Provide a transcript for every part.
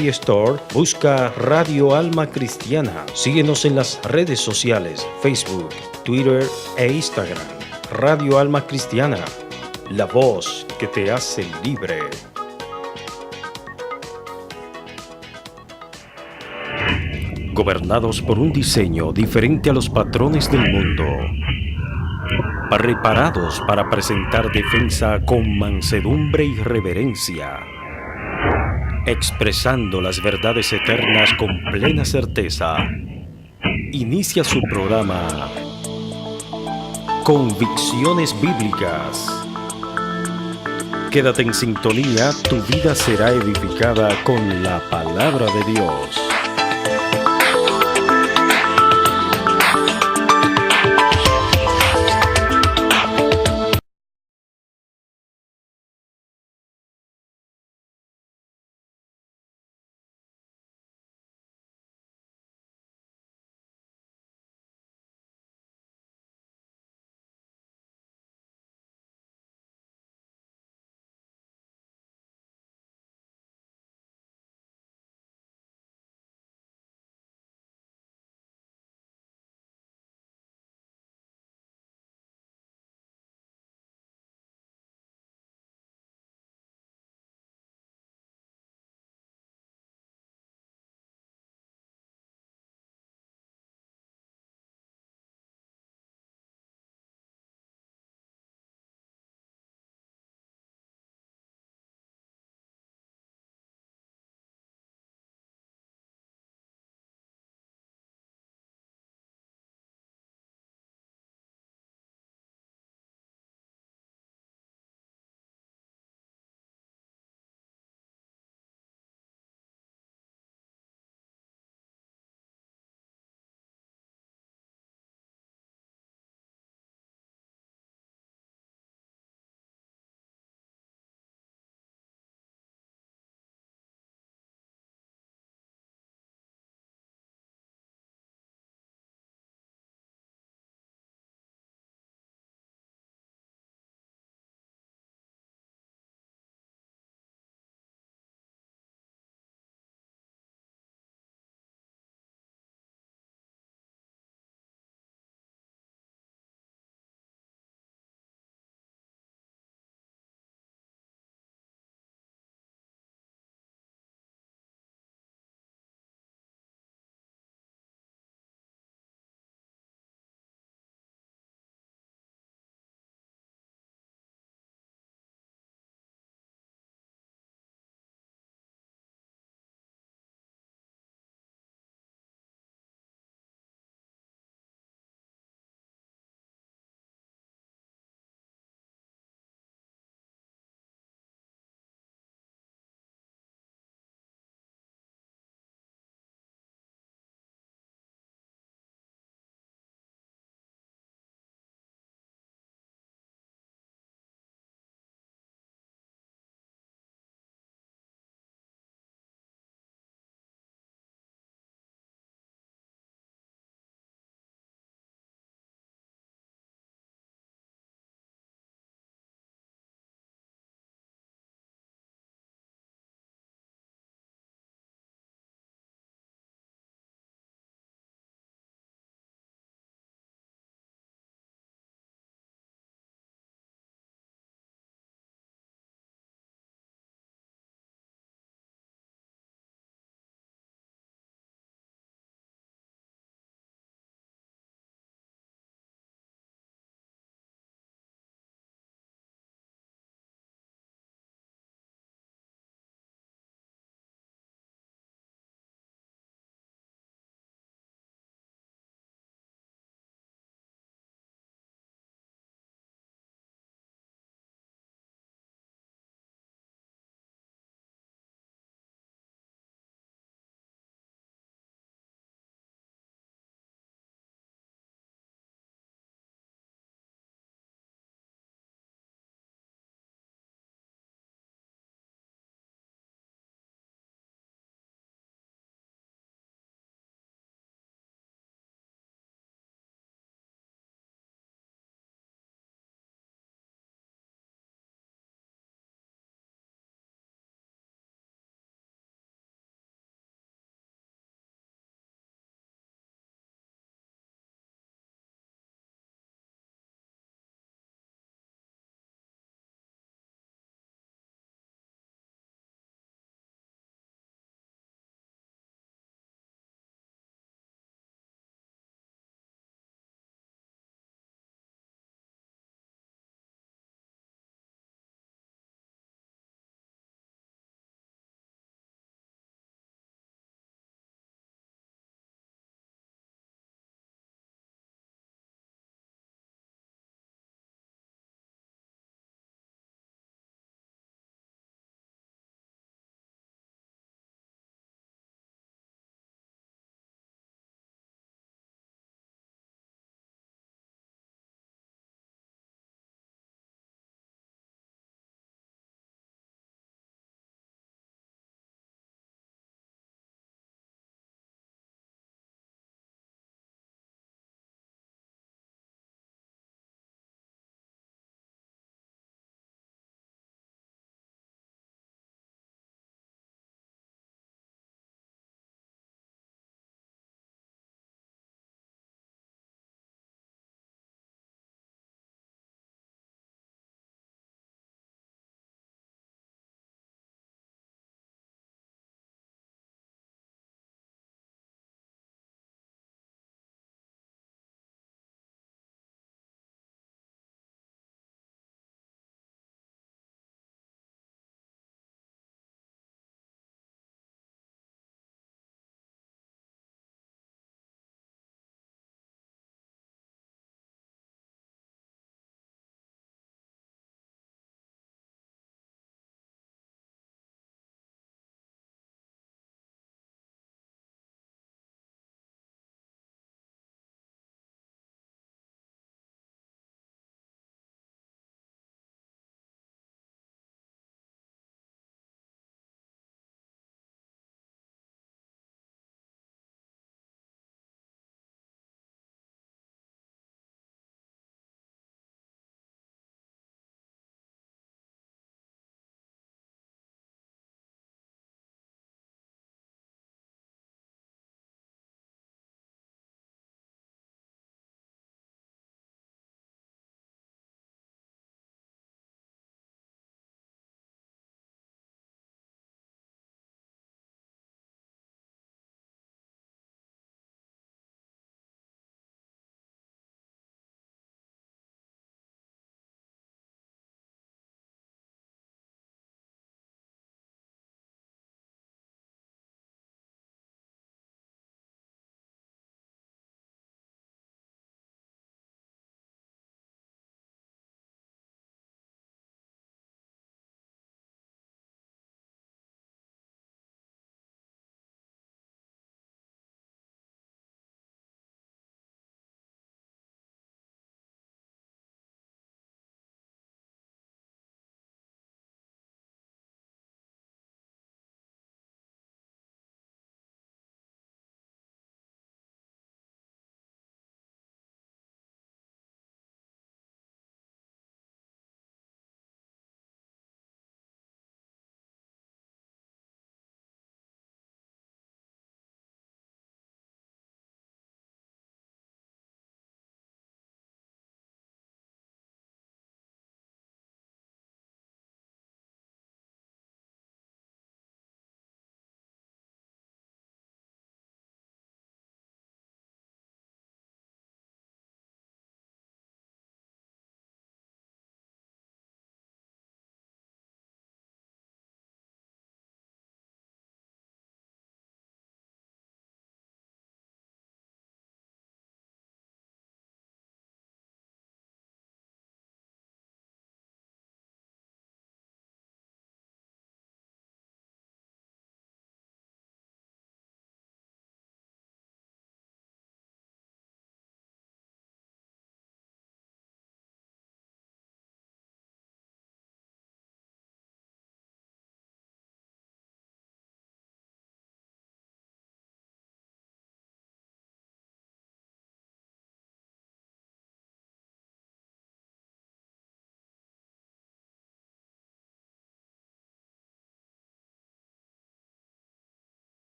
Store, busca Radio Alma Cristiana. Síguenos en las redes sociales, Facebook, Twitter e Instagram. Radio Alma Cristiana, la voz que te hace libre. Gobernados por un diseño diferente a los patrones del mundo, preparados para presentar defensa con mansedumbre y reverencia, expresando las verdades eternas con plena certeza. Inicia su programa Convicciones Bíblicas. Quédate en sintonía, tu vida será edificada con la palabra de Dios.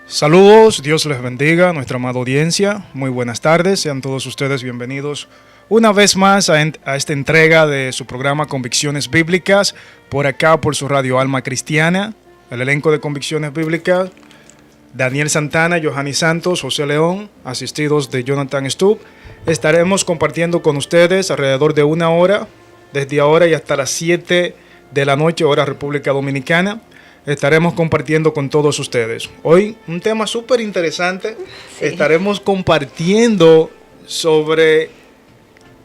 Saludos, Dios les bendiga, nuestra amada audiencia. Muy buenas tardes, sean todos ustedes bienvenidos una vez más a esta entrega de su programa Convicciones Bíblicas, por acá por su radio Alma Cristiana. El elenco de Convicciones Bíblicas: Daniel Santana, Johanny Santos, José León, asistidos de Jonathan Stubb. Estaremos compartiendo con ustedes alrededor de una hora, desde ahora y hasta las 7 de la noche, hora República Dominicana. Estaremos compartiendo con todos ustedes. Hoy un tema súper interesante. Sí. Estaremos compartiendo sobre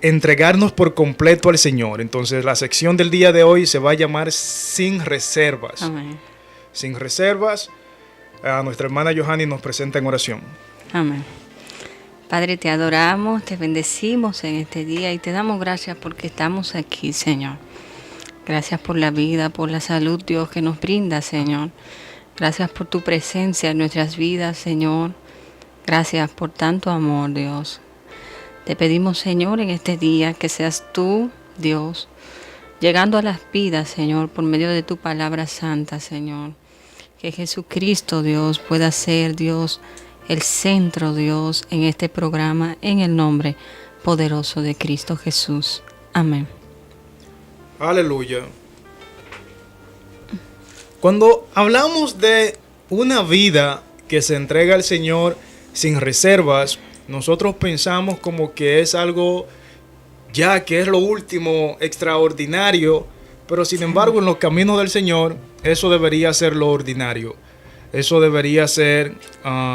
entregarnos por completo al Señor. Entonces la sección del día de hoy se va a llamar Sin Reservas. Amén. Sin reservas. Nuestra hermana Johanny nos presenta en oración. Amén. Padre, te adoramos, te bendecimos en este día y te damos gracias porque estamos aquí, Señor. Gracias por la vida, por la salud, Dios, que nos brinda, Señor. Gracias por tu presencia en nuestras vidas, Señor. Gracias por tanto amor, Dios. Te pedimos, Señor, en este día que seas tú, Dios, llegando a las vidas, Señor, por medio de tu palabra santa, Señor. Que Jesucristo, Dios, pueda ser, Dios, el centro, Dios, en este programa, en el nombre poderoso de Cristo Jesús. Amén. Aleluya. Cuando hablamos de una vida que se entrega al Señor sin reservas, nosotros pensamos como que es algo ya que es lo último extraordinario, pero sin embargo en los caminos del Señor eso debería ser lo ordinario. Eso debería ser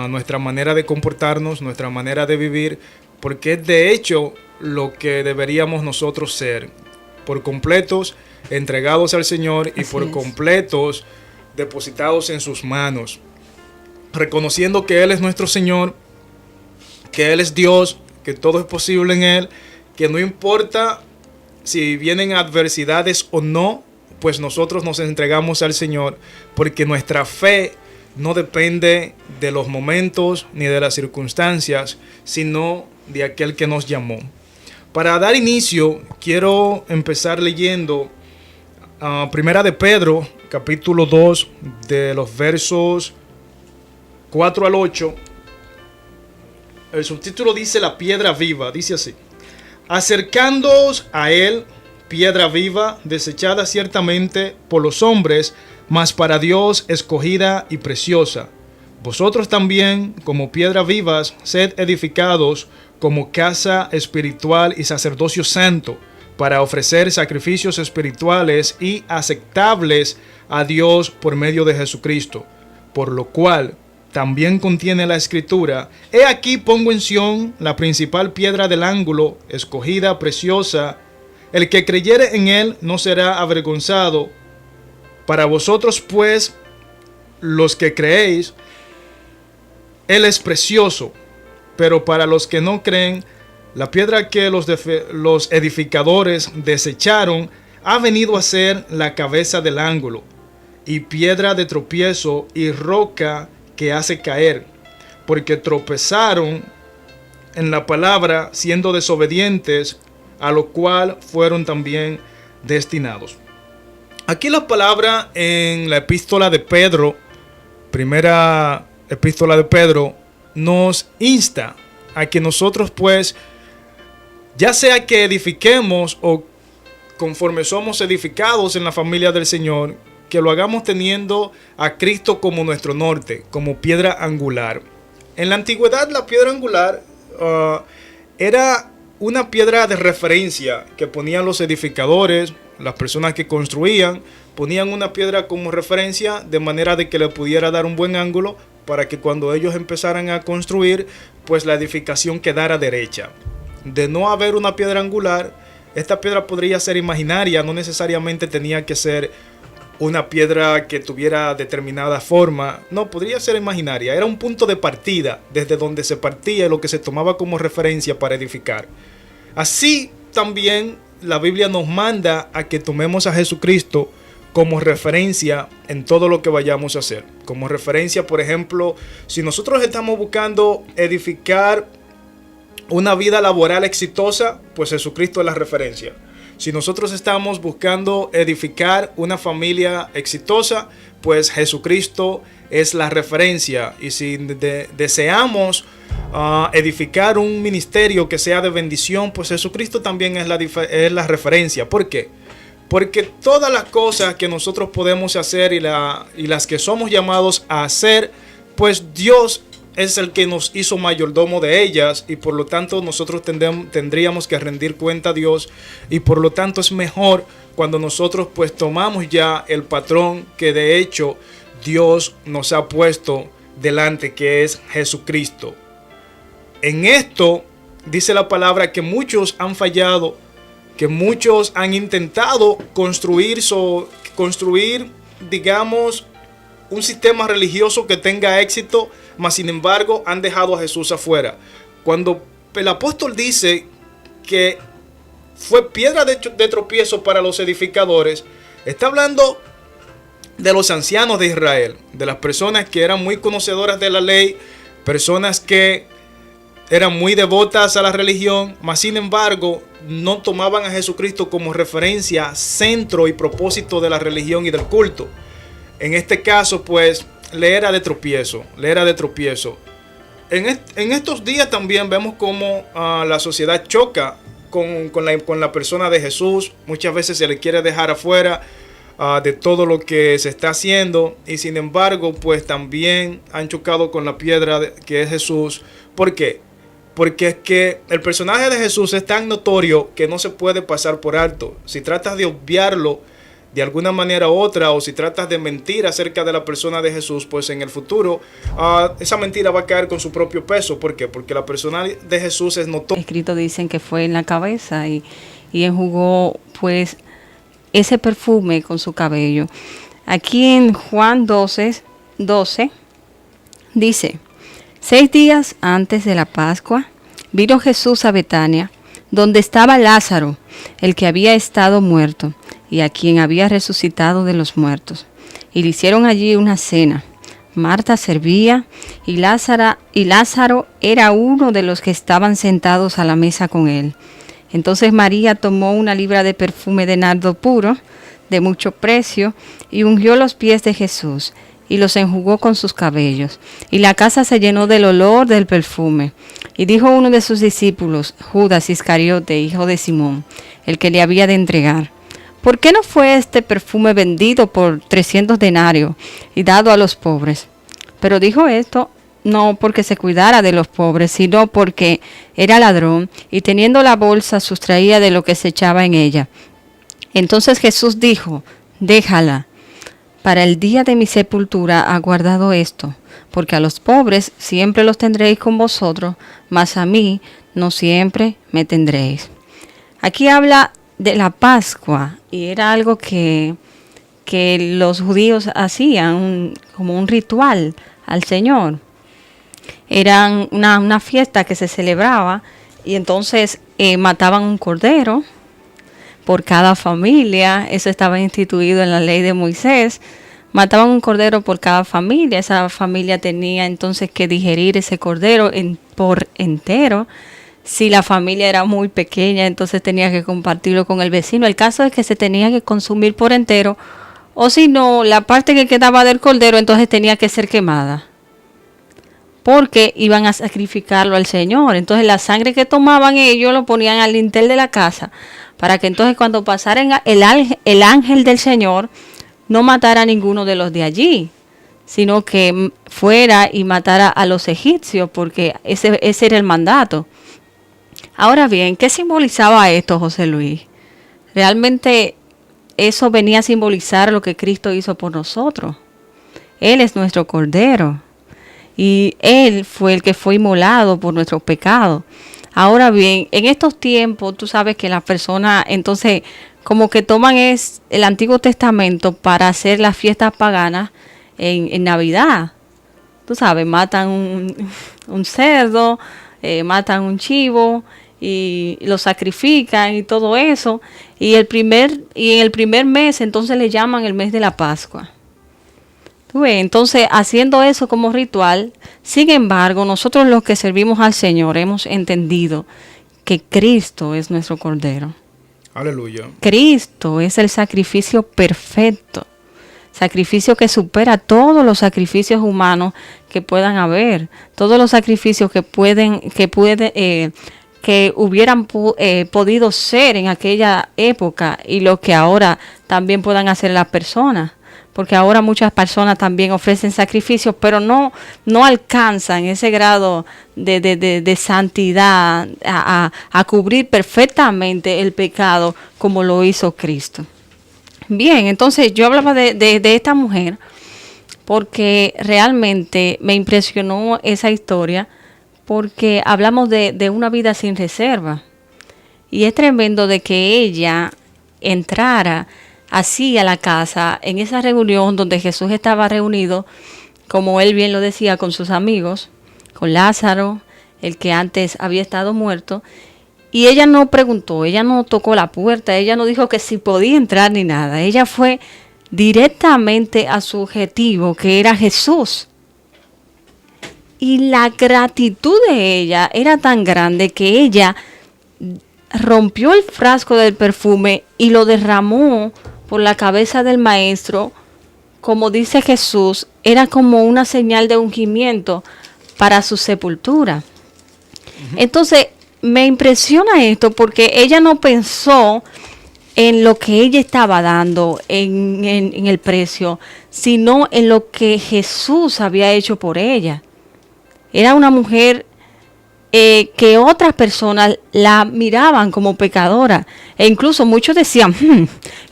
nuestra manera de comportarnos, nuestra manera de vivir, porque es de hecho lo que deberíamos nosotros ser. Por completos entregados al Señor y por completos depositados en sus manos, reconociendo que Él es nuestro Señor, que Él es Dios, que todo es posible en Él, que no importa si vienen adversidades o no, pues nosotros nos entregamos al Señor, porque nuestra fe no depende de los momentos ni de las circunstancias, sino de aquel que nos llamó. Para dar inicio, quiero empezar leyendo Primera de Pedro, capítulo 2, de los versos 4 al 8. El subtítulo dice La piedra viva, dice así: acercándoos a él, piedra viva, desechada ciertamente por los hombres, mas para Dios escogida y preciosa. Vosotros también, como piedras vivas, sed edificados como casa espiritual y sacerdocio santo, para ofrecer sacrificios espirituales y aceptables a Dios por medio de Jesucristo, por lo cual también contiene la Escritura: he aquí pongo en Sión la principal piedra del ángulo, escogida, preciosa. El que creyere en él no será avergonzado. Para vosotros, pues, los que creéis, él es precioso. Pero para los que no creen, la piedra que los edificadores desecharon ha venido a ser la cabeza del ángulo, y piedra de tropiezo y roca que hace caer, porque tropezaron en la palabra, siendo desobedientes, a lo cual fueron también destinados. Aquí la palabra en la epístola de Pedro, primera epístola de Pedro, nos insta a que nosotros, pues, ya sea que edifiquemos o conforme somos edificados en la familia del Señor, que lo hagamos teniendo a Cristo como nuestro norte, como piedra angular. En la antigüedad la piedra angular era una piedra de referencia que ponían los edificadores, las personas que construían, ponían una piedra como referencia de manera de que le pudiera dar un buen ángulo para que cuando ellos empezaran a construir, pues la edificación quedara derecha. De no haber una piedra angular, esta piedra podría ser imaginaria, no necesariamente tenía que ser una piedra que tuviera determinada forma, no, podría ser imaginaria, era un punto de partida, desde donde se partía y lo que se tomaba como referencia para edificar. Así también la Biblia nos manda a que tomemos a Jesucristo como referencia en todo lo que vayamos a hacer. Como referencia, por ejemplo, si nosotros estamos buscando edificar una vida laboral exitosa, pues Jesucristo es la referencia. Si nosotros estamos buscando edificar una familia exitosa, pues Jesucristo es la referencia. Y si deseamos edificar un ministerio que sea de bendición, pues Jesucristo también es la referencia. ¿Por qué? Porque todas las cosas que nosotros podemos hacer y las que somos llamados a hacer, pues Dios es el que nos hizo mayordomo de ellas, y por lo tanto nosotros tendríamos que rendir cuenta a Dios, y por lo tanto es mejor cuando nosotros pues tomamos ya el patrón que de hecho Dios nos ha puesto delante, que es Jesucristo. En esto dice la palabra que muchos han fallado, que muchos han intentado construir, digamos, un sistema religioso que tenga éxito, mas sin embargo han dejado a Jesús afuera. Cuando el apóstol dice que fue piedra de tropiezo para los edificadores, está hablando de los ancianos de Israel, de las personas que eran muy conocedoras de la ley, personas que eran muy devotas a la religión, mas sin embargo no tomaban a Jesucristo como referencia, centro y propósito de la religión y del culto. En este caso, pues, le era de tropiezo. En estos días también vemos cómo la sociedad choca con la persona de Jesús. Muchas veces se le quiere dejar afuera de todo lo que se está haciendo, y sin embargo, pues también han chocado con la piedra que es Jesús. ¿Por qué? Porque es que el personaje de Jesús es tan notorio que no se puede pasar por alto. Si tratas de obviarlo de alguna manera u otra, o si tratas de mentir acerca de la persona de Jesús, pues en el futuro esa mentira va a caer con su propio peso. ¿Por qué? Porque la persona de Jesús es notoria. Escrito dicen que fue en la cabeza y enjugó pues ese perfume con su cabello. Aquí en Juan 12 dice: 6 días antes de la Pascua, vino Jesús a Betania, donde estaba Lázaro, el que había estado muerto, y a quien había resucitado de los muertos. Y le hicieron allí una cena. Marta servía, y Lázaro era uno de los que estaban sentados a la mesa con él. Entonces María tomó una libra de perfume de nardo puro, de mucho precio, y ungió los pies de Jesús, y los enjugó con sus cabellos. Y la casa se llenó del olor del perfume. Y dijo uno de sus discípulos, Judas Iscariote, hijo de Simón, el que le había de entregar: ¿por qué no fue este perfume vendido por 300 denarios y dado a los pobres? Pero dijo esto no porque se cuidara de los pobres, sino porque era ladrón, y teniendo la bolsa sustraía de lo que se echaba en ella. Entonces Jesús dijo: déjala, para el día de mi sepultura ha guardado esto, porque a los pobres siempre los tendréis con vosotros, mas a mí no siempre me tendréis. Aquí habla de la Pascua, y era algo que los judíos hacían como un ritual al Señor. Era una fiesta que se celebraba, y entonces mataban un cordero por cada familia. Eso estaba instituido en la ley de Moisés. Mataban un cordero por cada familia. Esa familia tenía entonces que digerir ese cordero por entero. Si la familia era muy pequeña, entonces tenía que compartirlo con el vecino. El caso es que se tenía que consumir por entero, o si no, la parte que quedaba del cordero entonces tenía que ser quemada, porque iban a sacrificarlo al Señor. Entonces la sangre que tomaban ellos lo ponían al lintel de la casa, para que entonces cuando pasara el ángel del Señor no matara a ninguno de los de allí, sino que fuera y matara a los egipcios, porque ese era el mandato. Ahora bien, ¿qué simbolizaba esto, José Luis? Realmente eso venía a simbolizar lo que Cristo hizo por nosotros. Él es nuestro Cordero, y Él fue el que fue inmolado por nuestros pecados. Ahora bien, en estos tiempos, tú sabes que las personas entonces como que toman el Antiguo Testamento para hacer las fiestas paganas en Navidad. Tú sabes, matan un cerdo, matan un chivo y lo sacrifican y todo eso. Y en el primer mes entonces le llaman el mes de la Pascua. Entonces, haciendo eso como ritual, sin embargo, nosotros los que servimos al Señor hemos entendido que Cristo es nuestro Cordero. Aleluya. Cristo es el sacrificio perfecto. sacrificio que supera todos los sacrificios humanos que puedan haber, todos los sacrificios que hubieran podido ser en aquella época y lo que ahora también puedan hacer las personas. Porque ahora muchas personas también ofrecen sacrificios, pero no alcanzan ese grado de santidad a cubrir perfectamente el pecado como lo hizo Cristo. Bien, entonces yo hablaba de esta mujer porque realmente me impresionó esa historia, porque hablamos de una vida sin reserva. Y es tremendo de que ella entrara así a la casa, en esa reunión donde Jesús estaba reunido, como él bien lo decía, con sus amigos, con Lázaro, el que antes había estado muerto, y ella no preguntó, ella no tocó la puerta, ella no dijo que si podía entrar ni nada, ella fue directamente a su objetivo, que era Jesús. Y la gratitud de ella era tan grande que ella rompió el frasco del perfume y lo derramó por la cabeza del maestro. Como dice Jesús, era como una señal de ungimiento para su sepultura. Entonces, me impresiona esto porque ella no pensó en lo que ella estaba dando, en el precio, sino en lo que Jesús había hecho por ella. Era una mujer que otras personas la miraban como pecadora, e incluso muchos decían,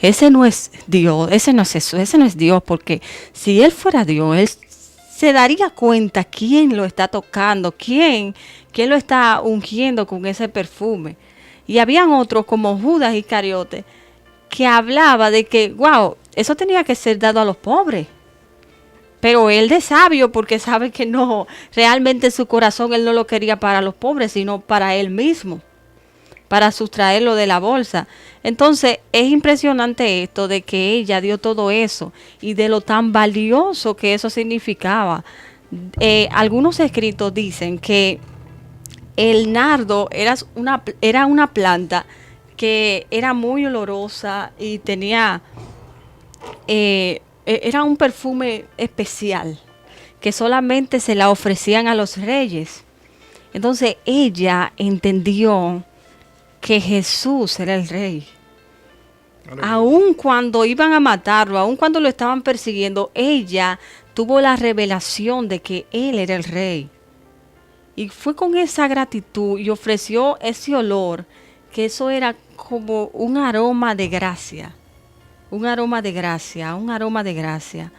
ese no es Dios, ese no es Jesús, ese no es Dios, porque si él fuera Dios, él se daría cuenta quién lo está tocando, quién lo está ungiendo con ese perfume. Y habían otros como Judas Iscariote que hablaba de que, wow, eso tenía que ser dado a los pobres. Pero él de sabio, porque sabe que no, realmente en su corazón él no lo quería para los pobres, sino para él mismo, para sustraerlo de la bolsa. Entonces es impresionante esto de que ella dio todo eso y de lo tan valioso que eso significaba. Algunos escritos dicen que el nardo era una planta que era muy olorosa y tenía... era un perfume especial que solamente se la ofrecían a los reyes. Entonces ella entendió que Jesús era el rey. Aun cuando iban a matarlo, aun cuando lo estaban persiguiendo, ella tuvo la revelación de que él era el rey. Y fue con esa gratitud y ofreció ese olor, que eso era como un aroma de gracia. Un aroma de gracia, un aroma de gracia.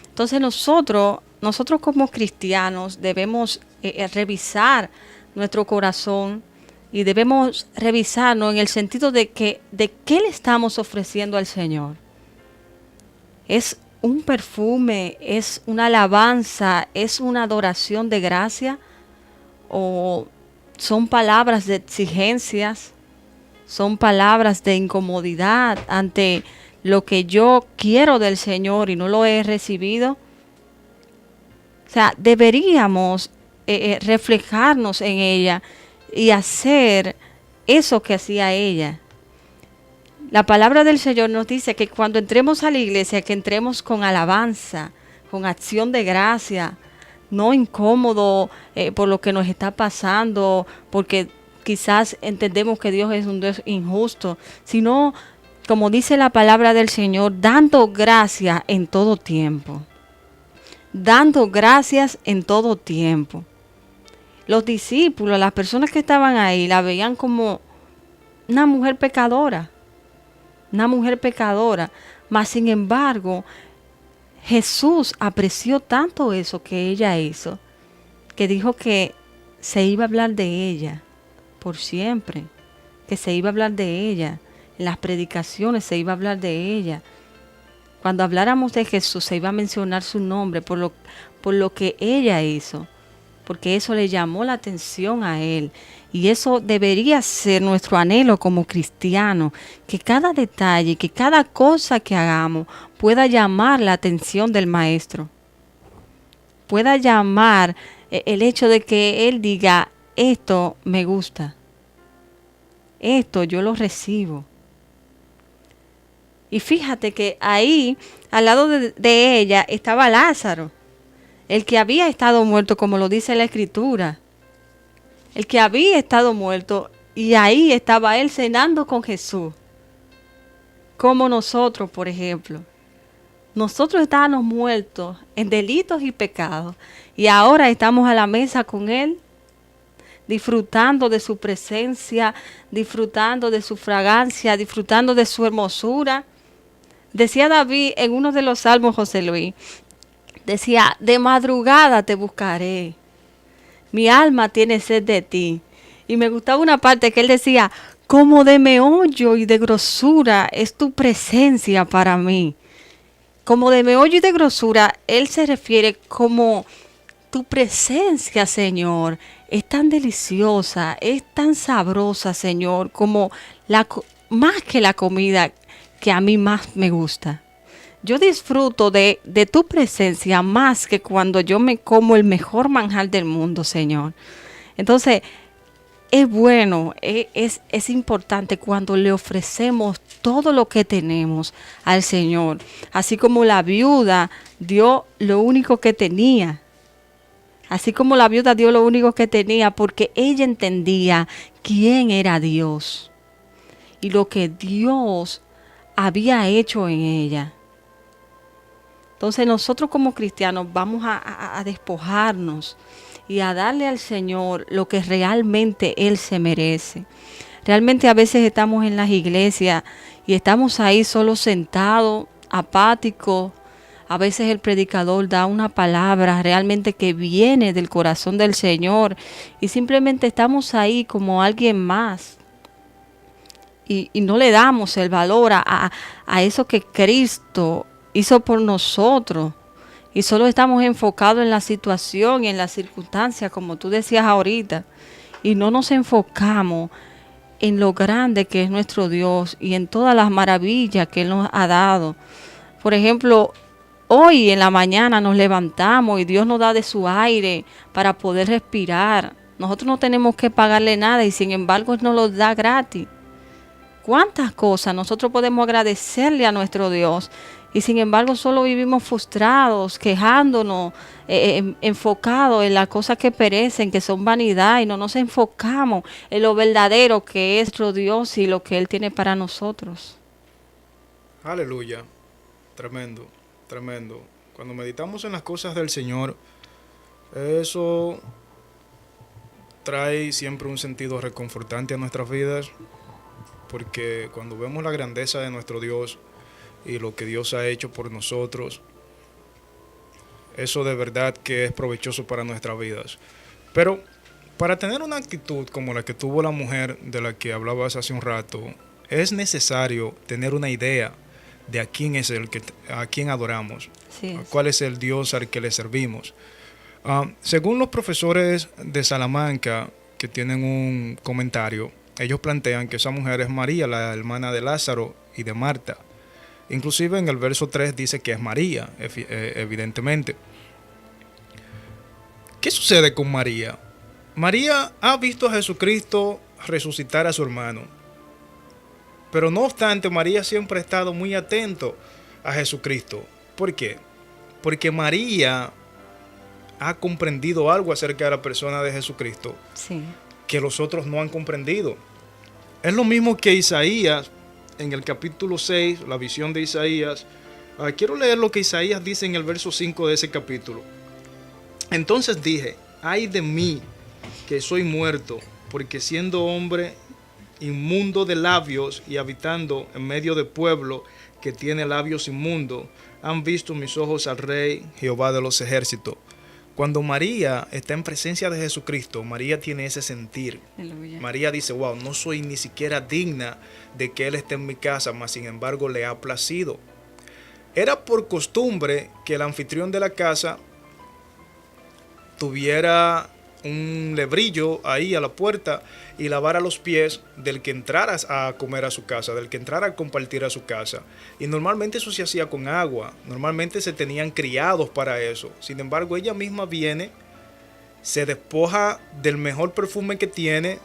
Entonces nosotros como cristianos debemos revisar nuestro corazón y debemos revisarnos en el sentido de qué le estamos ofreciendo al Señor. ¿Es un perfume? ¿Es una alabanza? ¿Es una adoración de gracia? ¿O son palabras de exigencias? ¿Son palabras de incomodidad ante lo que yo quiero del Señor y no lo he recibido? O sea, deberíamos reflejarnos en ella y hacer eso que hacía ella. La palabra del Señor nos dice que cuando entremos a la iglesia, que entremos con alabanza, con acción de gracia, no incómodo por lo que nos está pasando, porque quizás entendemos que Dios es un Dios injusto, sino, como dice la palabra del Señor, dando gracias en todo tiempo. Dando gracias en todo tiempo. Los discípulos, las personas que estaban ahí, la veían como una mujer pecadora. Una mujer pecadora. Mas, sin embargo, Jesús apreció tanto eso que ella hizo, que dijo que se iba a hablar de ella por siempre. Que se iba a hablar de ella. En las predicaciones se iba a hablar de ella. Cuando habláramos de Jesús se iba a mencionar su nombre por lo que ella hizo, porque eso le llamó la atención a él. Y eso debería ser nuestro anhelo como cristianos, que cada detalle, que cada cosa que hagamos pueda llamar la atención del Maestro. Pueda llamar el hecho de que él diga, esto me gusta, esto yo lo recibo. Y fíjate que ahí, al lado de ella, estaba Lázaro, el que había estado muerto, como lo dice la Escritura. El que había estado muerto, y ahí estaba él cenando con Jesús. Como nosotros, por ejemplo. Nosotros estábamos muertos en delitos y pecados, y ahora estamos a la mesa con él, disfrutando de su presencia, disfrutando de su fragancia, disfrutando de su hermosura. Decía David en uno de los salmos, José Luis, decía, de madrugada te buscaré, mi alma tiene sed de ti. Y me gustaba una parte que él decía, como de meollo y de grosura es tu presencia para mí. Como de meollo y de grosura, él se refiere como tu presencia, Señor, es tan deliciosa, es tan sabrosa, Señor, como más que la comida que a mí más me gusta. Yo disfruto de tu presencia más que cuando yo me como el mejor manjar del mundo, Señor. Entonces, es bueno, es importante cuando le ofrecemos todo lo que tenemos al Señor. Así como la viuda dio lo único que tenía. Así como la viuda dio lo único que tenía porque ella entendía quién era Dios y lo que Dios había hecho en ella. Entonces nosotros como cristianos vamos a despojarnos y a darle al Señor lo que realmente Él se merece. Realmente a veces estamos en las iglesias y estamos ahí solo sentados, apáticos. A veces el predicador da una palabra realmente que viene del corazón del Señor y simplemente estamos ahí como alguien más. Y no le damos el valor a eso que Cristo hizo por nosotros. Y solo estamos enfocados en la situación y en las circunstancias, como tú decías ahorita. Y no nos enfocamos en lo grande que es nuestro Dios y en todas las maravillas que Él nos ha dado. Por ejemplo, hoy en la mañana nos levantamos y Dios nos da de su aire para poder respirar. Nosotros no tenemos que pagarle nada y sin embargo Él nos lo da gratis. ¿Cuántas cosas nosotros podemos agradecerle a nuestro Dios? Y sin embargo solo vivimos frustrados, quejándonos, enfocados en las cosas que perecen, que son vanidad, y no nos enfocamos en lo verdadero que es nuestro Dios y lo que Él tiene para nosotros. Aleluya. Tremendo, tremendo. Cuando meditamos en las cosas del Señor, eso trae siempre un sentido reconfortante a nuestras vidas, porque cuando vemos la grandeza de nuestro Dios y lo que Dios ha hecho por nosotros, eso de verdad que es provechoso para nuestras vidas. Pero para tener una actitud como la que tuvo la mujer de la que hablabas hace un rato, es necesario tener una idea de a quién es a quién adoramos, cuál es el Dios al que le servimos. Según los profesores de Salamanca, que tienen un comentario, ellos plantean que esa mujer es María, la hermana de Lázaro y de Marta. Inclusive en el verso 3 dice que es María, evidentemente. ¿Qué sucede con María? María ha visto a Jesucristo resucitar a su hermano. Pero no obstante, María siempre ha estado muy atento a Jesucristo. ¿Por qué? Porque María ha comprendido algo acerca de la persona de Jesucristo, sí, que los otros no han comprendido. Es lo mismo que Isaías, en el capítulo 6, la visión de Isaías. Quiero leer lo que Isaías dice en el verso 5 de ese capítulo. Entonces dije, ay de mí, que soy muerto, porque siendo hombre inmundo de labios y habitando en medio de pueblo que tiene labios inmundos, han visto mis ojos al Rey Jehová de los ejércitos. Cuando María está en presencia de Jesucristo, María tiene ese sentir. Aleluya. María dice, wow, no soy ni siquiera digna de que Él esté en mi casa, mas sin embargo le ha placido. Era por costumbre que el anfitrión de la casa tuviera un lebrillo ahí a la puerta y lavara los pies del que entrara a comer a su casa, del que entrara a compartir a su casa. Y normalmente eso se hacía con agua, normalmente se tenían criados para eso. Sin embargo, ella misma viene, se despoja del mejor perfume que tiene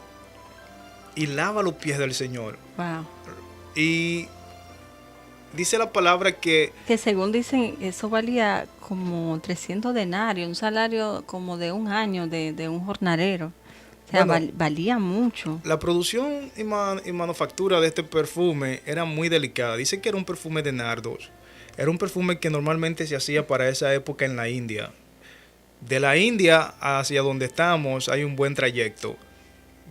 y lava los pies del Señor. Wow. Y dice la palabra que según dicen, eso valía como 300 denarios, un salario como de un año de un jornalero. O sea, bueno, valía mucho. la producción y manufactura de este perfume era muy delicada. Dice que era un perfume de nardos. Era un perfume que normalmente se hacía para esa época en la India. De la India hacia donde estamos hay un buen trayecto,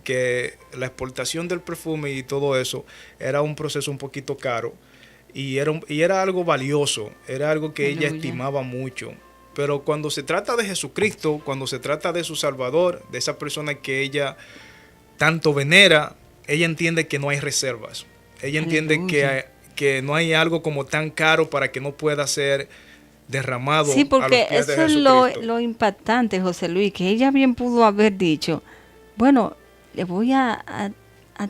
que la exportación del perfume y todo eso era un proceso un poquito caro y era algo valioso, era algo que ella estimaba mucho. Pero cuando se trata de Jesucristo, cuando se trata de su Salvador, de esa persona que ella tanto venera, ella entiende que no hay reservas. Ella entiende que no hay algo como tan caro para que no pueda ser derramado. Sí, porque a los pies de eso Jesucristo. es lo impactante, José Luis, que ella bien pudo haber dicho, bueno, le voy a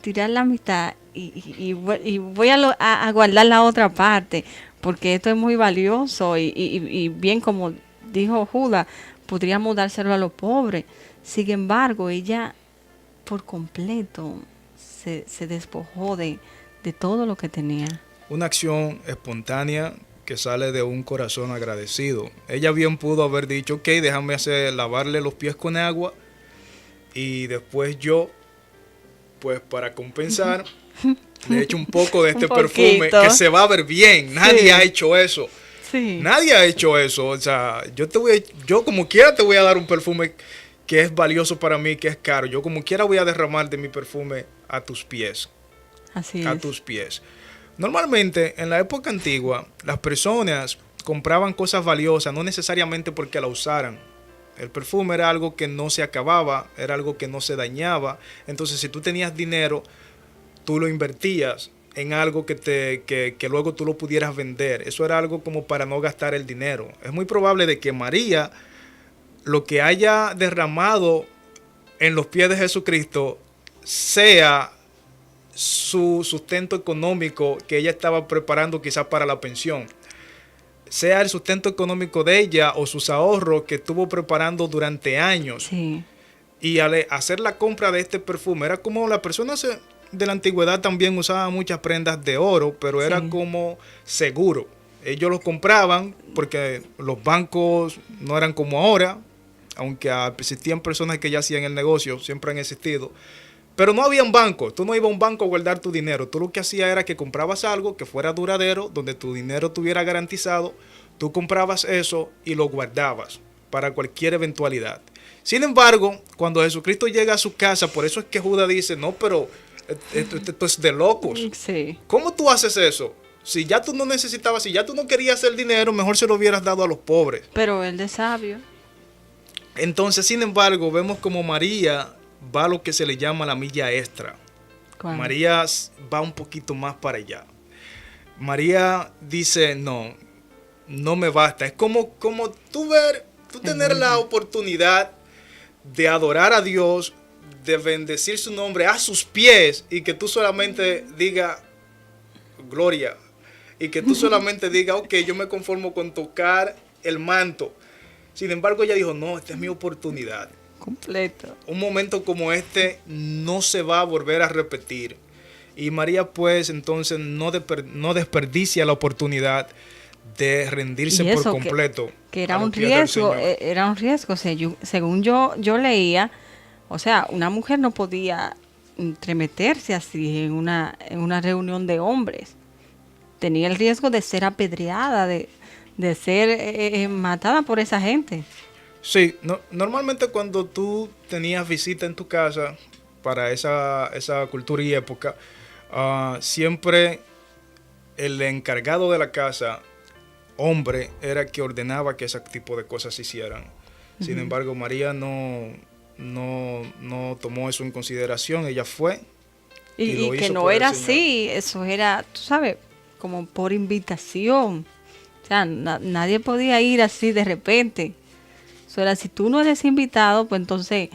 tirar la mitad y voy a guardar la otra parte, porque esto es muy valioso y bien como dijo Judas, podríamos dárselo a los pobres. Sin embargo, ella por completo se despojó de todo lo que tenía. Una acción espontánea que sale de un corazón agradecido. Ella bien pudo haber dicho, ok, déjame lavarle los pies con agua y después yo, pues para compensar, le echo un poco de este perfume que se va a ver bien. Nadie ha hecho eso. Sí. Nadie ha hecho eso. O sea, yo como quiera te voy a dar un perfume que es valioso para mí, que es caro. Yo como quiera voy a derramar de mi perfume a tus pies. Así a es. tus pies. Normalmente, en la época antigua, las personas compraban cosas valiosas, no necesariamente porque la usaran. El perfume era algo que no se acababa, era algo que no se dañaba. Entonces, si tú tenías dinero, tú lo invertías en algo que luego tú lo pudieras vender. Eso era algo como para no gastar el dinero. Es muy probable de que María, lo que haya derramado en los pies de Jesucristo, sea su sustento económico que ella estaba preparando quizás para la pensión, sea el sustento económico de ella o sus ahorros que estuvo preparando durante años. Sí. Y al hacer la compra de este perfume, era como las personas de la antigüedad también usaban muchas prendas de oro, pero era como seguro. Ellos los compraban porque los bancos no eran como ahora, aunque existían personas que ya hacían el negocio, siempre han existido. Pero no había un banco, tú no ibas a un banco a guardar tu dinero, tú lo que hacías era que comprabas algo que fuera duradero, donde tu dinero estuviera garantizado, tú comprabas eso y lo guardabas para cualquier eventualidad. Sin embargo, cuando Jesucristo llega a su casa, por eso es que Judas dice, no, pero esto es de locos. Sí. ¿Cómo tú haces eso? Si ya tú no necesitabas, si ya tú no querías el dinero, mejor se lo hubieras dado a los pobres. Pero él de sabio. Entonces, sin embargo, vemos como María va a lo que se le llama la milla extra. ¿Cuál? María va un poquito más para allá. María dice, no me basta. Es como tú tener la oportunidad de adorar a Dios, de bendecir su nombre a sus pies y que tú solamente diga gloria. Y que tú solamente diga, ok, yo me conformo con tocar el manto. Sin embargo, ella dijo, no, esta es mi oportunidad. Completo. Un momento como este no se va a volver a repetir. Y María pues entonces no desperdicia la oportunidad de rendirse por completo. Que era un riesgo, era un riesgo. O sea, según yo leía, o sea, una mujer no podía entremeterse así en una reunión de hombres. Tenía el riesgo de ser apedreada, de ser matada por esa gente. Sí, normalmente cuando tú tenías visita en tu casa para esa cultura y época, siempre el encargado de la casa, hombre, era que ordenaba que ese tipo de cosas se hicieran. Uh-huh. Sin embargo, María no tomó eso en consideración, ella fue. Y que no era así, eso era, tú sabes, como por invitación. O sea, nadie podía ir así de repente. O sea, si tú no eres invitado, pues entonces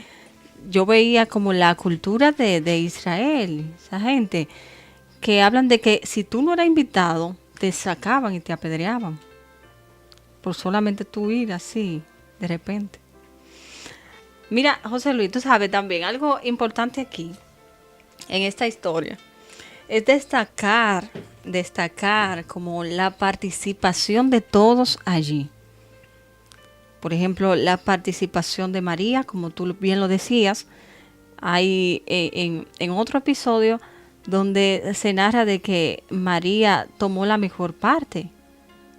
yo veía como la cultura de Israel, esa gente, que hablan de que si tú no eras invitado, te sacaban y te apedreaban. Por solamente tú ir así, de repente. Mira, José Luis, tú sabes también algo importante aquí, en esta historia, es destacar destacar como la participación de todos allí. Por ejemplo, la participación de María, como tú bien lo decías, hay en otro episodio donde se narra de que María tomó la mejor parte,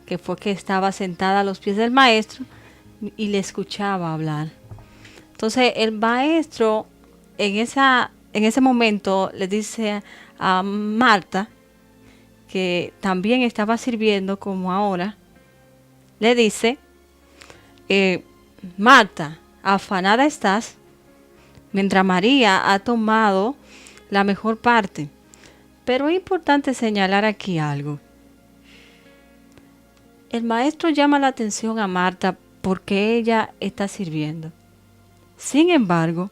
que fue que estaba sentada a los pies del maestro y le escuchaba hablar. Entonces el maestro en ese momento le dice a Marta, que también estaba sirviendo como ahora, le dice, Marta, afanada estás, mientras María ha tomado la mejor parte. Pero es importante señalar aquí algo. El maestro llama la atención a Marta porque ella está sirviendo. Sin embargo,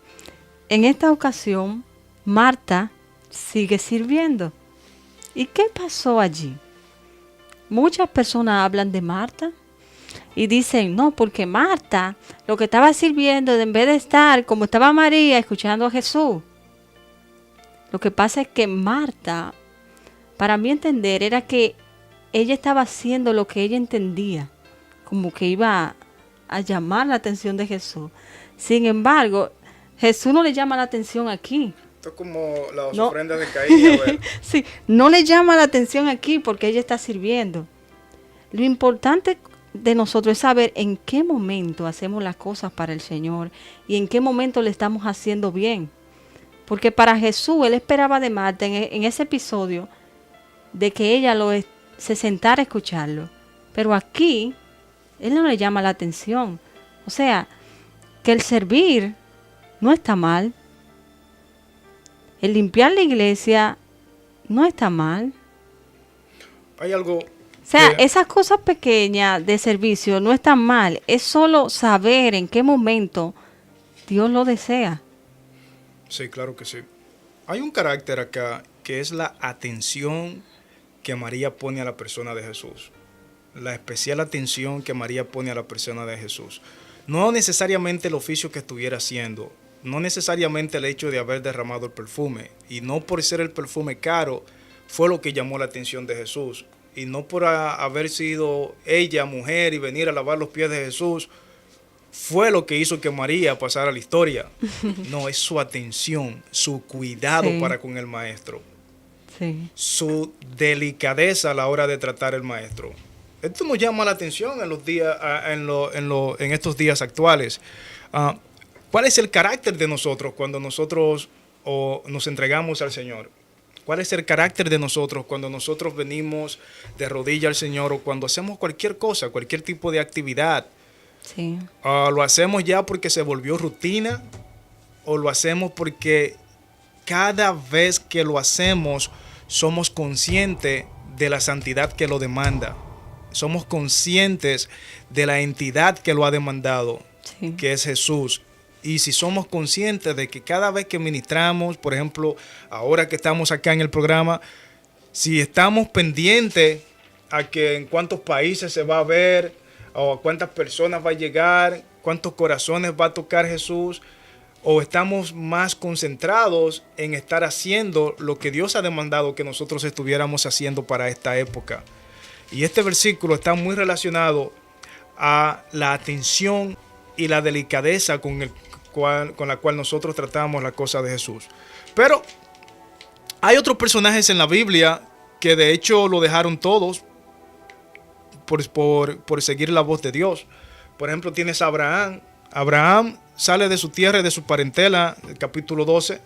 en esta ocasión, Marta sigue sirviendo. ¿Y qué pasó allí? Muchas personas hablan de Marta y dicen, no, porque Marta lo que estaba sirviendo, en vez de estar como estaba María escuchando a Jesús. Lo que pasa es que Marta, para mí entender, era que ella estaba haciendo lo que ella entendía, como que iba a llamar la atención de Jesús. Sin embargo, Jesús no le llama la atención aquí. Esto es como las ofrendas de Caín. Sí, no le llama la atención aquí porque ella está sirviendo. Lo importante de nosotros es saber en qué momento hacemos las cosas para el Señor y en qué momento le estamos haciendo bien. Porque para Jesús, él esperaba de Marta en ese episodio de que ella se sentara a escucharlo. Pero aquí, él no le llama la atención. O sea, que el servir no está mal. El limpiar la iglesia no está mal. Hay algo... O sea, esas cosas pequeñas de servicio no están mal. Es solo saber en qué momento Dios lo desea. Sí, claro que sí. Hay un carácter acá que es la atención que María pone a la persona de Jesús. La especial atención que María pone a la persona de Jesús. No necesariamente el oficio que estuviera haciendo, no necesariamente el hecho de haber derramado el perfume, y no por ser el perfume caro, fue lo que llamó la atención de Jesús. Y no por haber sido ella mujer y venir a lavar los pies de Jesús, fue lo que hizo que María pasara la historia. No, es su atención, su cuidado para con el maestro. Sí. Su delicadeza a la hora de tratar al maestro. Esto nos llama la atención en los días, en estos días actuales. ¿Cuál es el carácter de nosotros cuando nosotros nos entregamos al Señor? ¿Cuál es el carácter de nosotros cuando nosotros venimos de rodillas al Señor o cuando hacemos cualquier cosa, cualquier tipo de actividad? Sí. ¿Lo hacemos ya porque se volvió rutina o lo hacemos porque cada vez que lo hacemos somos conscientes de la santidad que lo demanda? Somos conscientes de la entidad que lo ha demandado, sí, que es Jesús. Y si somos conscientes de que cada vez que ministramos, por ejemplo, ahora que estamos acá en el programa, si estamos pendientes a que en cuántos países se va a ver, o a cuántas personas va a llegar, cuántos corazones va a tocar Jesús, o estamos más concentrados en estar haciendo lo que Dios ha demandado que nosotros estuviéramos haciendo para esta época. Y este versículo está muy relacionado a la atención y la delicadeza con la cual nosotros tratamos la cosa de Jesús. Pero hay otros personajes en la Biblia que de hecho lo dejaron todos por seguir la voz de Dios. Por ejemplo, tienes a Abraham. Abraham sale de su tierra y de su parentela, el capítulo 12,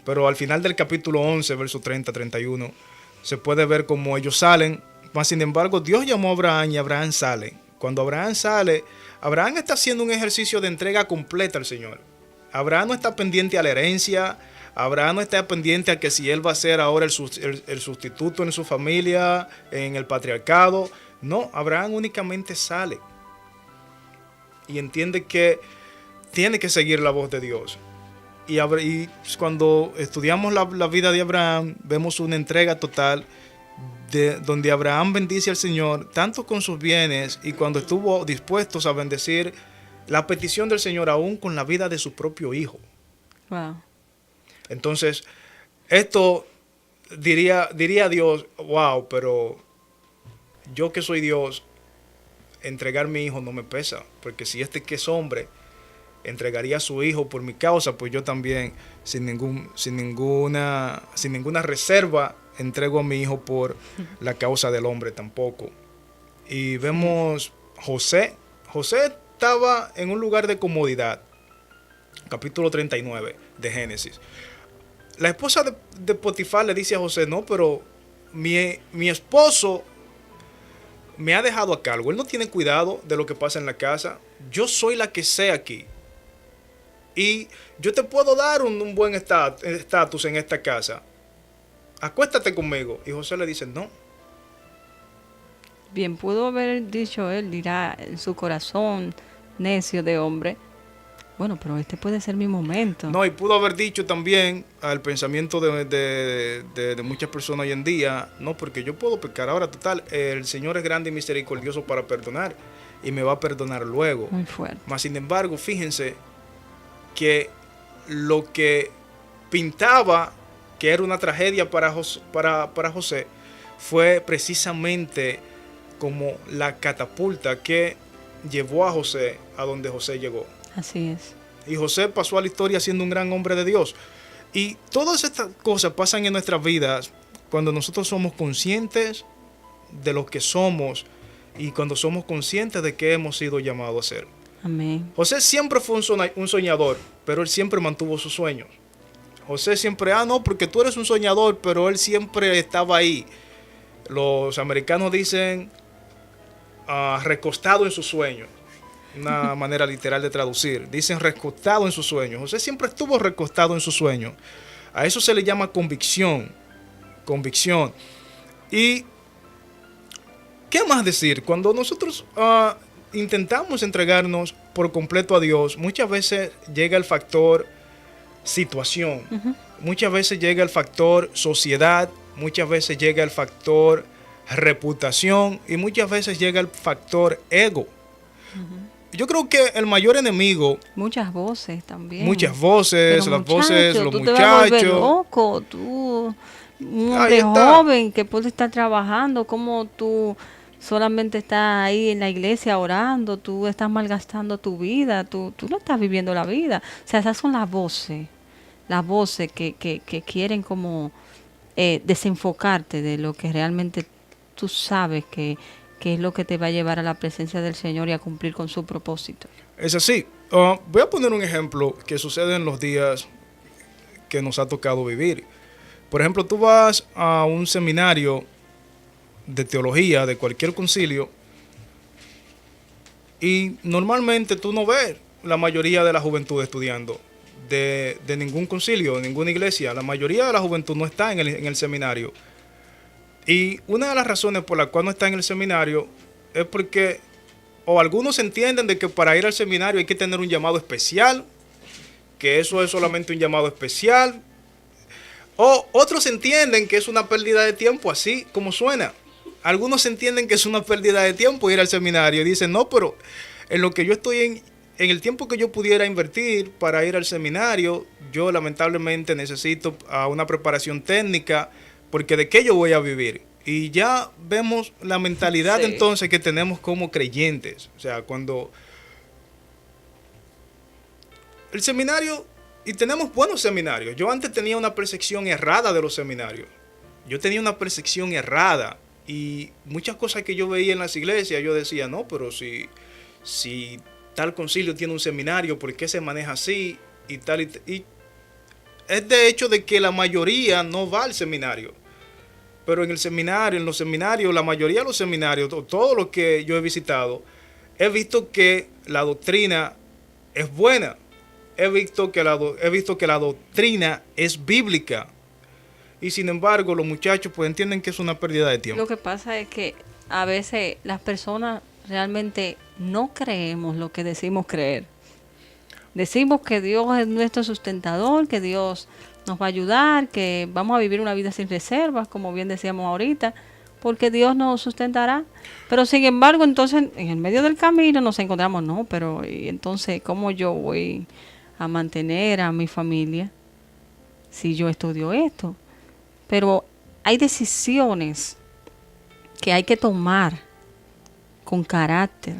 pero al final del capítulo 11, verso 30-31, se puede ver cómo ellos salen. Mas, sin embargo, Dios llamó a Abraham y Abraham sale. Cuando Abraham sale, Abraham está haciendo un ejercicio de entrega completa al Señor. Abraham no está pendiente a la herencia. Abraham no está pendiente a que si él va a ser ahora el sustituto en su familia, en el patriarcado. No, Abraham únicamente sale y entiende que tiene que seguir la voz de Dios. Y cuando estudiamos la vida de Abraham, vemos una entrega total donde Abraham bendice al Señor tanto con sus bienes y cuando estuvo dispuesto a bendecir la petición del Señor aún con la vida de su propio hijo. Wow. Entonces, esto diría Dios, wow, pero yo que soy Dios, entregar mi hijo no me pesa, porque si este que es hombre entregaría a su hijo por mi causa, pues yo también sin ninguna reserva entrego a mi hijo por la causa del hombre tampoco. Y vemos José estaba en un lugar de comodidad, capítulo 39 de Génesis. La esposa de Potifar le dice a José, no, pero mi esposo me ha dejado a cargo, él no tiene cuidado de lo que pasa en la casa, yo soy la que sé aquí. Y yo te puedo dar un buen estatus en esta casa. Acuéstate conmigo. Y José le dice, no. Bien, pudo haber dicho él, dirá en su corazón necio de hombre, bueno, pero este puede ser mi momento. No, y pudo haber dicho también al pensamiento de muchas personas hoy en día, no, porque yo puedo pecar. Ahora, total, el Señor es grande y misericordioso para perdonar. Y me va a perdonar luego. Muy fuerte. Mas, sin embargo, fíjense que lo que pintaba que era una tragedia para José fue precisamente como la catapulta que llevó a José a donde José llegó. Así es. Y José pasó a la historia siendo un gran hombre de Dios. Y todas estas cosas pasan en nuestras vidas cuando nosotros somos conscientes de lo que somos y cuando somos conscientes de que hemos sido llamados a ser. Amén. José siempre fue un soñador, pero él siempre mantuvo sus sueños. José siempre, no, porque tú eres un soñador, pero él siempre estaba ahí. Los americanos dicen recostado en sus sueños. Una manera literal de traducir. Dicen recostado en sus sueños. José siempre estuvo recostado en sus sueños. A eso se le llama convicción. Convicción. Y, ¿qué más decir? Cuando nosotros intentamos entregarnos por completo a Dios, muchas veces llega el factor situación, muchas veces llega el factor sociedad, muchas veces llega el factor reputación y muchas veces llega el factor ego. Yo creo que el mayor enemigo, muchas voces también, muchas voces, pero las voces, los tú te vas a volver muchachos, loco, tú, un hombre joven que puede estar trabajando, como tú solamente estás ahí en la iglesia orando, tú estás malgastando tu vida, tú no estás viviendo la vida. O sea, esas son las voces que quieren como desenfocarte de lo que realmente tú sabes que es lo que te va a llevar a la presencia del Señor y a cumplir con su propósito. Es así. Voy a poner un ejemplo que sucede en los días que nos ha tocado vivir. Por ejemplo, tú vas a un seminario de teología de cualquier concilio y normalmente tú no ves la mayoría de la juventud estudiando de ningún concilio, de ninguna iglesia. La mayoría de la juventud no está en el seminario. Y una de las razones por las cuales no está en el seminario es porque o algunos entienden de que para ir al seminario hay que tener un llamado especial, que eso es solamente un llamado especial, o otros entienden que es una pérdida de tiempo, así como suena. Algunos entienden que es una pérdida de tiempo ir al seminario y dicen, no, pero en lo que yo estoy en el tiempo que yo pudiera invertir para ir al seminario, yo lamentablemente necesito una preparación técnica, porque ¿de qué yo voy a vivir? Y ya vemos la mentalidad entonces que tenemos como creyentes. O sea, cuando el seminario, y tenemos buenos seminarios. Yo antes tenía una percepción errada de los seminarios. Yo tenía una percepción errada. Y muchas cosas que yo veía en las iglesias, yo decía, no, pero si tal concilio tiene un seminario, ¿por qué se maneja así? Y tal y es de hecho de que la mayoría no va al seminario. Pero en los seminarios, la mayoría de los seminarios, todo lo que yo he visitado, he visto que la doctrina es buena. He visto que la doctrina es bíblica. Y sin embargo, los muchachos pues entienden que es una pérdida de tiempo. Lo que pasa es que a veces las personas realmente no creemos lo que decimos creer. Decimos que Dios es nuestro sustentador, que Dios nos va a ayudar, que vamos a vivir una vida sin reservas, como bien decíamos ahorita, porque Dios nos sustentará. Pero sin embargo, entonces, en el medio del camino nos encontramos, no, pero ¿y entonces cómo yo voy a mantener a mi familia si yo estudio esto? Pero hay decisiones que hay que tomar con carácter,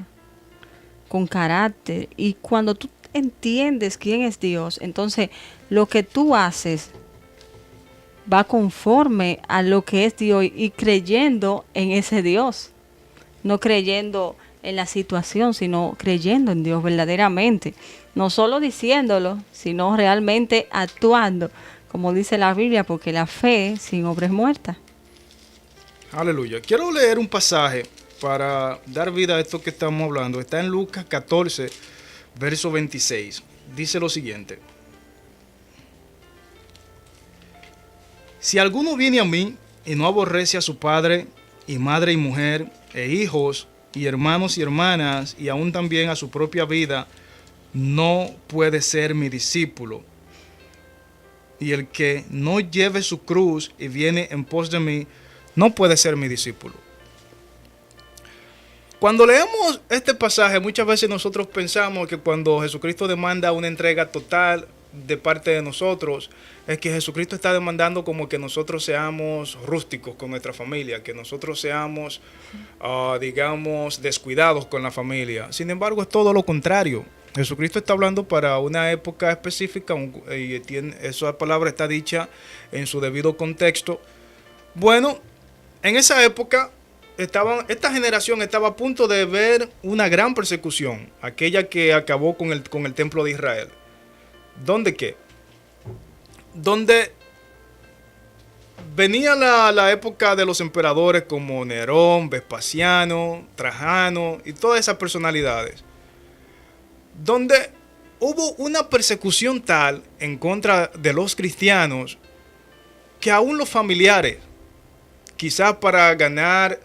y cuando tú entiendes quién es Dios, entonces lo que tú haces va conforme a lo que es Dios y creyendo en ese Dios, no creyendo en la situación, sino creyendo en Dios verdaderamente, no solo diciéndolo, sino realmente actuando, como dice la Biblia, porque la fe sin obra es muerta. Aleluya. Quiero leer un pasaje para dar vida a esto que estamos hablando. Está en Lucas 14, verso 26. Dice lo siguiente: si alguno viene a mí y no aborrece a su padre y madre y mujer e hijos y hermanos y hermanas y aún también a su propia vida, no puede ser mi discípulo. Y el que no lleve su cruz y viene en pos de mí, no puede ser mi discípulo. Cuando leemos este pasaje, muchas veces nosotros pensamos que cuando Jesucristo demanda una entrega total de parte de nosotros, es que Jesucristo está demandando como que nosotros seamos rústicos con nuestra familia, que nosotros seamos, digamos, descuidados con la familia. Sin embargo, es todo lo contrario. Jesucristo está hablando para una época específica y esa palabra está dicha en su debido contexto. Bueno, en esa época esta generación estaba a punto de ver una gran persecución, aquella que acabó con el templo de Israel. ¿Dónde qué? Donde venía la época de los emperadores como Nerón, Vespasiano, Trajano y todas esas personalidades, donde hubo una persecución tal en contra de los cristianos que aún los familiares, quizás para ganar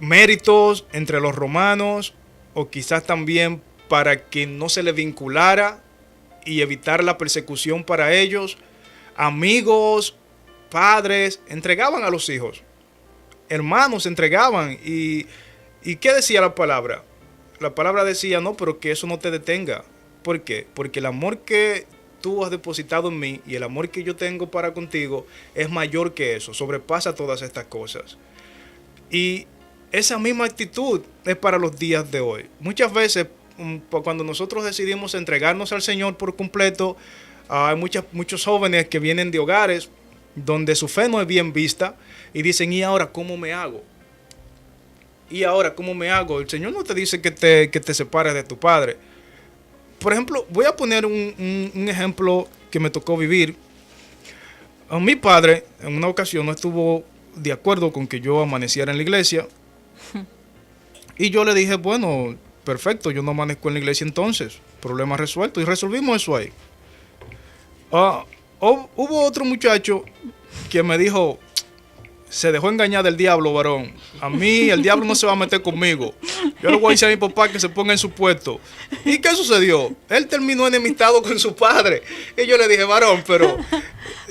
méritos entre los romanos, o quizás también para que no se les vinculara y evitar la persecución para ellos, amigos, padres, entregaban a los hijos, hermanos entregaban. ¿Y qué decía la palabra? La palabra decía, no, pero que eso no te detenga. ¿Por qué? Porque el amor que tú has depositado en mí y el amor que yo tengo para contigo es mayor que eso, sobrepasa todas estas cosas. Y esa misma actitud es para los días de hoy. Muchas veces, cuando nosotros decidimos entregarnos al Señor por completo, hay muchos jóvenes que vienen de hogares donde su fe no es bien vista y dicen, ¿y ahora cómo me hago? ¿Y ahora cómo me hago? El Señor no te dice que te separes de tu padre. Por ejemplo, voy a poner un ejemplo que me tocó vivir. Mi padre en una ocasión no estuvo de acuerdo con que yo amaneciera en la iglesia. Y yo le dije, bueno, perfecto, yo no amanezco en la iglesia entonces. Problema resuelto. Y resolvimos eso ahí. Hubo otro muchacho que me dijo, se dejó engañar del diablo, varón. A mí el diablo no se va a meter conmigo. Yo le voy a decir a mi papá que se ponga en su puesto. ¿Y qué sucedió? Él terminó enemistado con su padre. Y yo le dije, varón, pero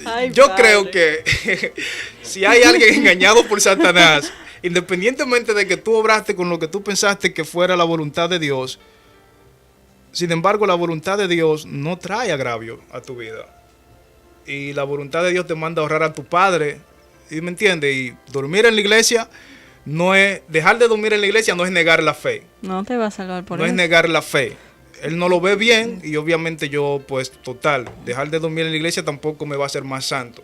ay, yo padre, creo que si hay alguien engañado por Satanás, independientemente de que tú obraste con lo que tú pensaste que fuera la voluntad de Dios, sin embargo, la voluntad de Dios no trae agravio a tu vida. Y la voluntad de Dios te manda a honrar a tu padre. ¿Y me entiendes? Y dormir en la iglesia no es... Dejar de dormir en la iglesia no es negar la fe. No te va a salvar por eso. No es negar la fe. Él no lo ve bien y obviamente yo, pues, total, dejar de dormir en la iglesia tampoco me va a hacer más santo.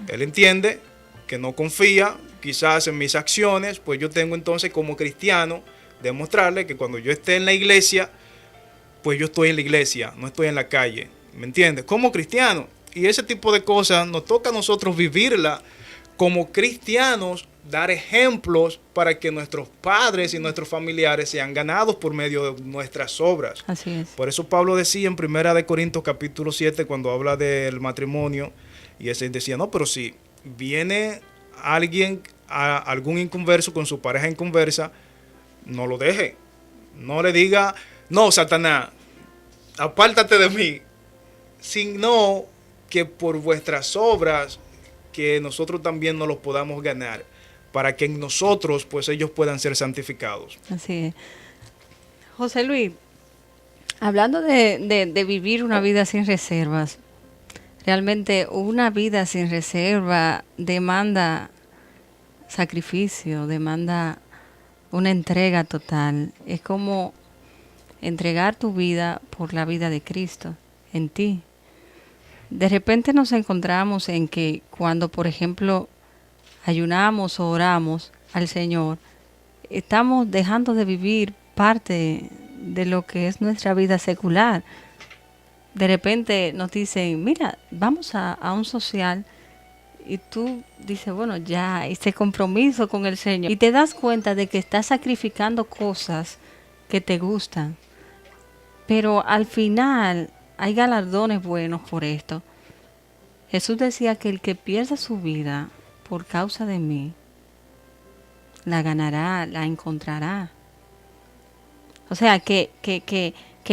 Él entiende que no confía quizás en mis acciones, pues yo tengo entonces como cristiano demostrarle que cuando yo esté en la iglesia, pues yo estoy en la iglesia, no estoy en la calle. ¿Me entiendes? Como cristiano. Y ese tipo de cosas nos toca a nosotros vivirla como cristianos, dar ejemplos para que nuestros padres y nuestros familiares sean ganados por medio de nuestras obras. Así es. Por eso Pablo decía en 1 Corintios capítulo 7, cuando habla del matrimonio, y ese decía, no, pero si viene alguien, algún inconverso con su pareja inconversa, no lo deje. No le diga, no, Satanás, apártate de mí, sino que por vuestras obras, que nosotros también nos los podamos ganar, para que en nosotros, pues ellos puedan ser santificados. Así es. José Luis, hablando de vivir una vida sin reservas, Realmente una vida sin reserva demanda sacrificio, demanda una entrega total. Es como entregar tu vida por la vida de Cristo en ti. De repente nos encontramos en que cuando, por ejemplo, ayunamos o oramos al Señor, estamos dejando de vivir parte de lo que es nuestra vida secular. De repente nos dicen, mira, vamos a un social, y tú dices, bueno, ya hice compromiso con el Señor. Y te das cuenta de que estás sacrificando cosas que te gustan. Pero al final hay galardones buenos por esto. Jesús decía que el que pierda su vida por causa de mí, la ganará, la encontrará. O sea, que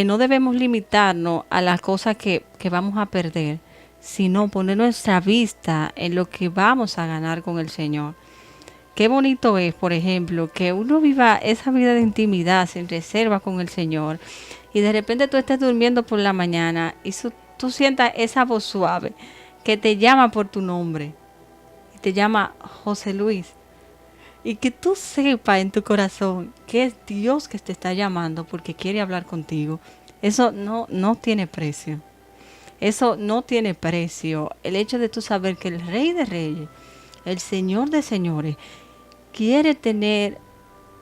no debemos limitarnos a las cosas que vamos a perder, sino poner nuestra vista en lo que vamos a ganar con el Señor. Qué bonito es, por ejemplo, que uno viva esa vida de intimidad, sin reserva con el Señor, y de repente tú estés durmiendo por la mañana y tú sientas esa voz suave que te llama por tu nombre, y te llama José Luis, y que tú sepas en tu corazón que es Dios que te está llamando porque quiere hablar contigo. Eso no tiene precio. Eso no tiene precio. El hecho de tú saber que el Rey de Reyes, el Señor de Señores, quiere tener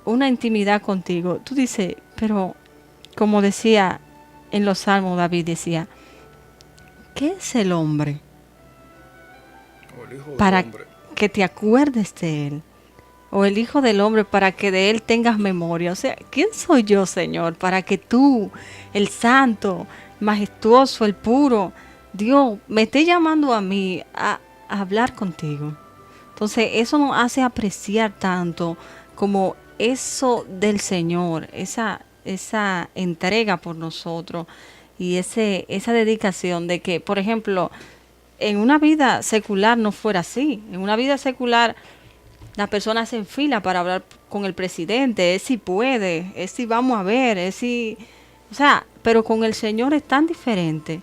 una intimidad contigo. Tú dices, pero como decía en los Salmos, David decía, ¿qué es el hombre? O el hijo del Para hombre. que te acuerdes de él. O el Hijo del Hombre para que de él tengas memoria. O sea, ¿quién soy yo, Señor? Para que tú, el santo, majestuoso, el puro, Dios, me esté llamando a mí a hablar contigo. Entonces, eso nos hace apreciar tanto como eso del Señor, esa entrega por nosotros y esa dedicación de que, por ejemplo, en una vida secular no fuera así. En una vida secular las personas se enfilan para hablar con el presidente, es si puede, es si vamos a ver, es si... O sea, pero con el Señor es tan diferente.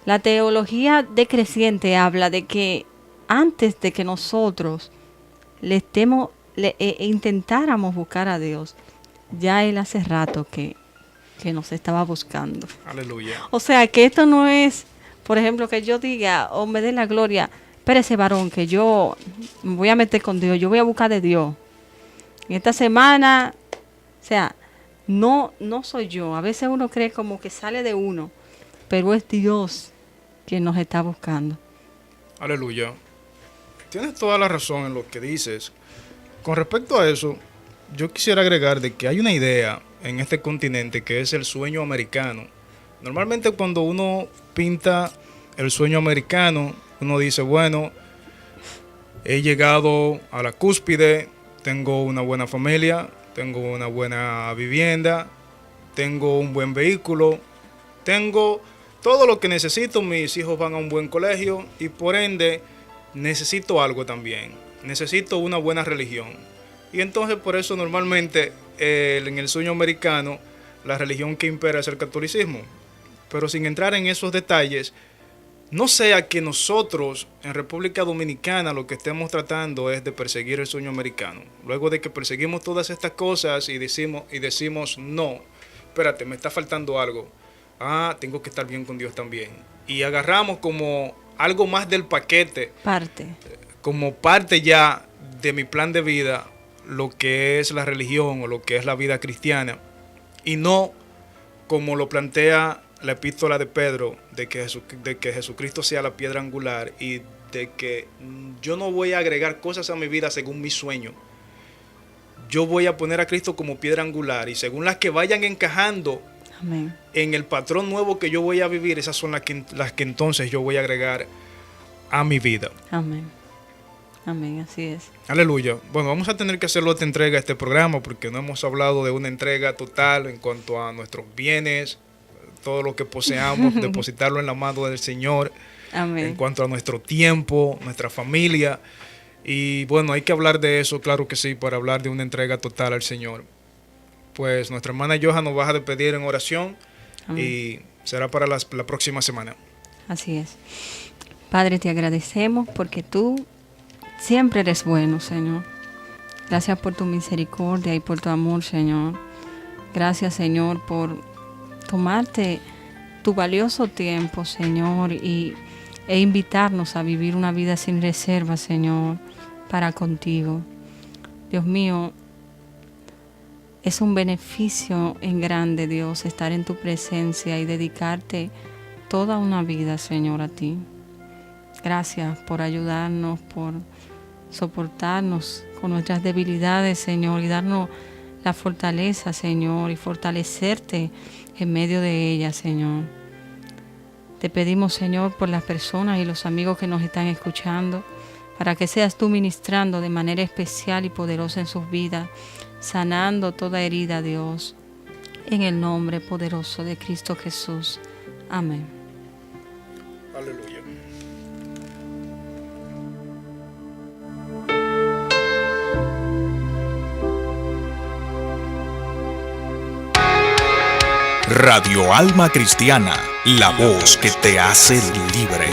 La teología decreciente habla de que antes de que nosotros intentáramos buscar a Dios, ya Él hace rato que nos estaba buscando. Aleluya. O sea, que esto no es, por ejemplo, que yo diga o me dé la gloria, pero ese varón que yo me voy a meter con Dios, yo voy a buscar de Dios. En esta semana, o sea, no soy yo. A veces uno cree como que sale de uno, pero es Dios quien nos está buscando. Aleluya. Tienes toda la razón en lo que dices. Con respecto a eso, yo quisiera agregar de que hay una idea en este continente que es el sueño americano. Normalmente cuando uno pinta el sueño americano, uno dice, bueno, he llegado a la cúspide, tengo una buena familia, tengo una buena vivienda, tengo un buen vehículo, tengo todo lo que necesito, mis hijos van a un buen colegio y por ende necesito algo también, necesito una buena religión. Y entonces por eso normalmente en el sueño americano la religión que impera es el catolicismo. Pero sin entrar en esos detalles, no sea que nosotros en República Dominicana lo que estemos tratando es de perseguir el sueño americano. Luego de que perseguimos todas estas cosas y decimos no, espérate, me está faltando algo. Tengo que estar bien con Dios también. Y agarramos como algo más del paquete, como parte ya de mi plan de vida, lo que es la religión o lo que es la vida cristiana. Y no como lo plantea la epístola de Pedro, de que Jesucristo sea la piedra angular y de que yo no voy a agregar cosas a mi vida según mi sueño. Yo voy a poner a Cristo como piedra angular y según las que vayan encajando Amén. En el patrón nuevo que yo voy a vivir, esas son las que entonces yo voy a agregar a mi vida. Amén. Amén, así es. Aleluya. Bueno, vamos a tener que hacerlo otra entrega a este programa porque no hemos hablado de una entrega total en cuanto a nuestros bienes, todo lo que poseamos, depositarlo en la mano del Señor. Amén. En cuanto a nuestro tiempo, nuestra familia. Y bueno, hay que hablar de eso, claro que sí, para hablar de una entrega total al Señor. Pues nuestra hermana Johan nos va a despedir en oración. Amén. Y será para la próxima semana. Así es. Padre, te agradecemos porque tú siempre eres bueno, Señor. Gracias por tu misericordia y por tu amor, Señor. Gracias, Señor, por tomarte tu valioso tiempo, Señor, e invitarnos a vivir una vida sin reserva, Señor, para contigo. Dios mío, es un beneficio en grande, Dios, estar en tu presencia y dedicarte toda una vida, Señor, a ti. Gracias por ayudarnos, por soportarnos con nuestras debilidades, Señor, y darnos la fortaleza, Señor, y fortalecerte en medio de ellas, Señor. Te pedimos, Señor, por las personas y los amigos que nos están escuchando, para que seas tú ministrando de manera especial y poderosa en sus vidas, sanando toda herida, Dios, en el nombre poderoso de Cristo Jesús. Amén. Aleluya. Radio Alma Cristiana, la voz que te hace libre.